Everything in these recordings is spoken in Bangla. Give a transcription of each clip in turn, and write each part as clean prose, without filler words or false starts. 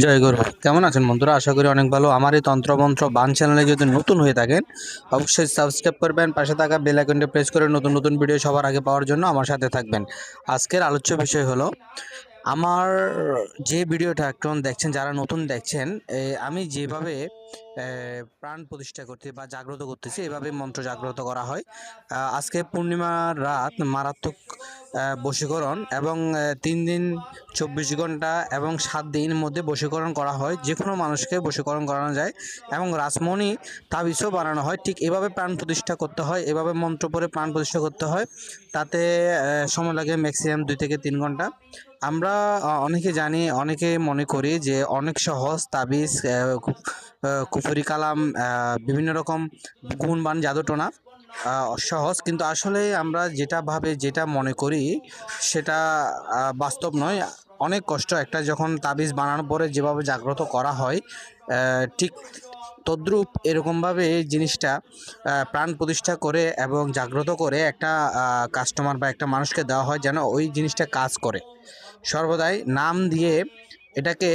জয় গুরু। কেমন আছেন বন্ধুরা? আশা করি অনেক ভালো। আমার এই তন্ত্রমন্ত্র বান চ্যানেলে যদি নতুন হয়ে থাকেন অবশ্যই সাবস্ক্রাইব করবেন, পাশে থাকা বেল আইকনটি প্রেস করে নতুন নতুন ভিডিও সবার আগে পাওয়ার জন্য আমার সাথে থাকবেন। আজকের আলোচ্য বিষয় হলো আমার যে ভিডিওটা এখন দেখছেন, যারা নতুন দেখছেন, আমি যেভাবে প্রাণ প্রতিষ্ঠা করতে বা জাগ্রত করতেছি, এভাবে মন্ত্র জাগ্রত করা হয়। আজকে পূর্ণিমার রাত মারাত্মক বশীকরণ এবং 3 দিন 24 ঘন্টা এবং 7 দিন মধ্যে বশীকরণ করা হয়। যে কোনো মানুষকে বশীকরণ করানো যায় এবং রাসমণি তাবিজও বানানো হয়। ঠিক এভাবে প্রাণ প্রতিষ্ঠা করতে হয়, এভাবে মন্ত্র পড়ে প্রাণ প্রতিষ্ঠা করতে হয়। তাতে সময় লাগে ম্যাক্সিমাম 2 থেকে 3 ঘন্টা। আমরা অনেকে জানি, অনেকে মনে করি যে অনেক সহজ তাবিজ, কুফরি কালাম, বিভিন্ন রকম গুণবান জাদুটোনা সহজ, কিন্তু আসলে আমরা যেটা মনে করি সেটা বাস্তব নয়। অনেক কষ্ট। একটা যখন তাবিজ বানানোর পরে যেভাবে জাগ্রত করা হয়, ঠিক তদ্রূপ এরকমভাবে জিনিসটা প্রাণ প্রতিষ্ঠা করে এবং জাগ্রত করে একটা কাস্টমার বা একটা মানুষকে দেওয়া হয় যেন ওই জিনিসটা কাজ করে। সর্বদাই নাম দিয়ে এটাকে,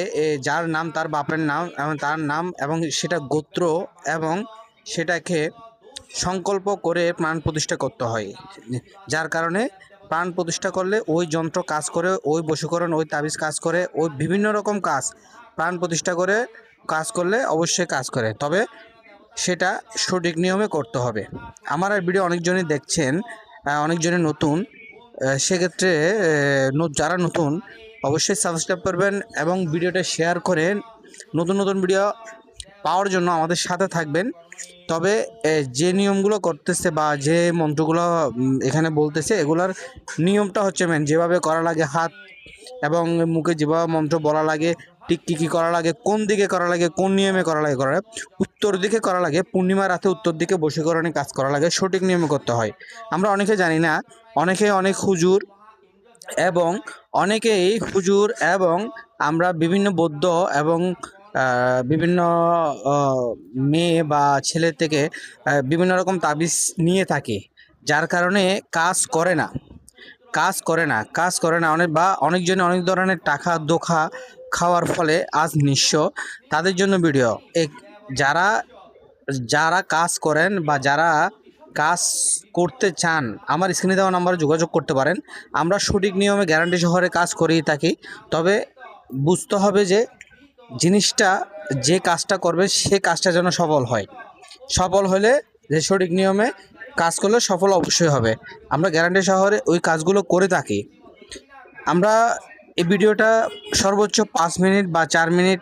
যার নাম তার বাপের নাম এবং তার নাম এবং সেটা গোত্র এবং সেটাকে সংকল্প করে প্রাণ প্রতিষ্ঠা করতে হয়। যার কারণে প্রাণ প্রতিষ্ঠা করলে ওই যন্ত্র কাজ করে, ওই বশীকরণ, ওই তাবিজ কাজ করে, ওই বিভিন্ন রকম কাজ প্রাণ প্রতিষ্ঠা করে কাজ করলে অবশ্যই কাজ করে, তবে সেটা সঠিক নিয়মে করতে হবে। আমার আর ভিডিও অনেকজনই দেখছেন, অনেকজনই নতুন। সেক্ষেত্রে যারা নতুন অবশ্যই সাবস্ক্রাইব করবেন এবং ভিডিওটা শেয়ার করে নতুন নতুন ভিডিও পাওয়ার জন্য আমাদের সাথে থাকবেন। তবে যে নিয়মগুলো করতেছে বা যে মন্ত্রগুলো এখানে বলতেছে, এগুলার নিয়মটা হচ্ছে মেন, যেভাবে করা লাগে হাত এবং মুখে যেভাবে মন্ত্র বলা লাগে, ঠিক কী কী করা লাগে, কোন দিকে করা লাগে, কোন নিয়মে করা লাগে, উত্তর দিকে করা লাগে। পূর্ণিমা রাতে উত্তর দিকে বশীকরণে কাজ করা লাগে, সঠিক নিয়মে করতে হয়। আমরা অনেকে জানি না, অনেকে অনেক হুজুর এবং আমরা বিভিন্ন বৌদ্ধ এবং বিভিন্ন মেয়ে বা ছেলে থেকে বিভিন্ন রকম তাবিজ নিয়ে থাকি, যার কারণে কাজ করে না অনেকজনে অনেক ধরনের টাকা ধোঁকা খাওয়ার ফলে আজ নিঃস্ব। তাদের জন্য ভিডিও। যারা যারা কাজ করেন বা যারা কাজ করতে চান, আমার স্ক্রিনে দেওয়া নাম্বারে যোগাযোগ করতে পারেন। আমরা সঠিক নিয়মে গ্যারান্টি সহকারে কাজ করেই থাকি। তবে বুঝতে হবে যে জিনিসটা, যে কাজটা করবে সে কাজটা যেন সফল হলে, যে সঠিক নিয়মে কাজ করলে সফল অবশ্যই হবে। আমরা গ্যারান্টি সহকারে ওই কাজগুলো করে থাকি। আমরা এই ভিডিওটা সর্বোচ্চ 5 মিনিট বা 4 মিনিট,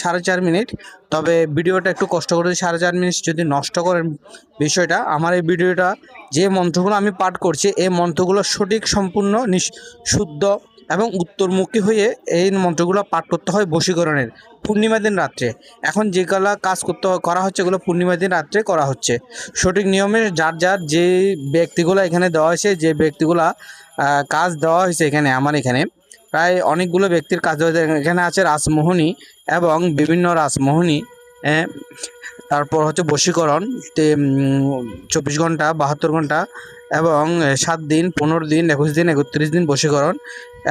4.5 মিনিট। তবে ভিডিওটা একটু কষ্ট করে 4.5 মিনিট যদি নষ্ট করেন বিষয়টা, আমার এই ভিডিওটা যে মন্ত্রগুলো আমি পাঠ করছি, এই মন্ত্রগুলো সঠিক, সম্পূর্ণ শুদ্ধ এবং উত্তরমুখী হয়ে এই মন্ত্রগুলো পাঠ করতে হয় বশীকরণের পূর্ণিমা দিন রাত্রে। এখন যেগুলো কাজ করা হচ্ছে, এগুলো পূর্ণিমা দিন রাত্রে করা হচ্ছে সঠিক নিয়মে। যার যে ব্যক্তিগুলো এখানে দেওয়া হয়েছে, যে ব্যক্তিগুলা কাজ দেওয়া হয়েছে এখানে, আমার এখানে প্রায় অনেকগুলো ব্যক্তির কাজ হয়েছে। এখানে আছে রাসমোহিনী এবং বিভিন্ন রাসমোহিনী, তারপর হচ্ছে বশীকরণ 24 ঘন্টা, 72 ঘন্টা এবং 7 দিন, 15 দিন, 21 দিন, 31 দিন বশীকরণ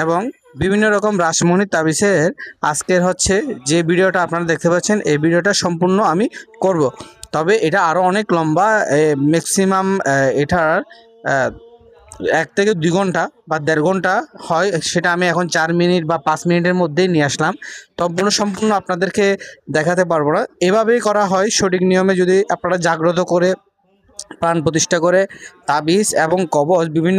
এবং বিভিন্ন রকম রাসমণির তাবিজের আজকের হচ্ছে যে ভিডিওটা আপনারা দেখতে পাচ্ছেন, এই ভিডিওটা সম্পূর্ণ আমি করব। তবে এটা আরও অনেক লম্বা, ম্যাক্সিমাম এটার 1 থেকে 2 ঘন্টা বা 1.5 ঘন্টা হয়। সেটা আমি এখন 4 মিনিট বা 5 মিনিটের মধ্যেই নিয়ে আসলাম। সম্পূর্ণ আপনাদেরকে দেখাতে পারবো না। এভাবেই করা হয় সঠিক নিয়মে, যদি আপনারা জাগ্রত করে প্রাণ প্রতিষ্ঠা করে তাবিজ এবং কবচ বিভিন্ন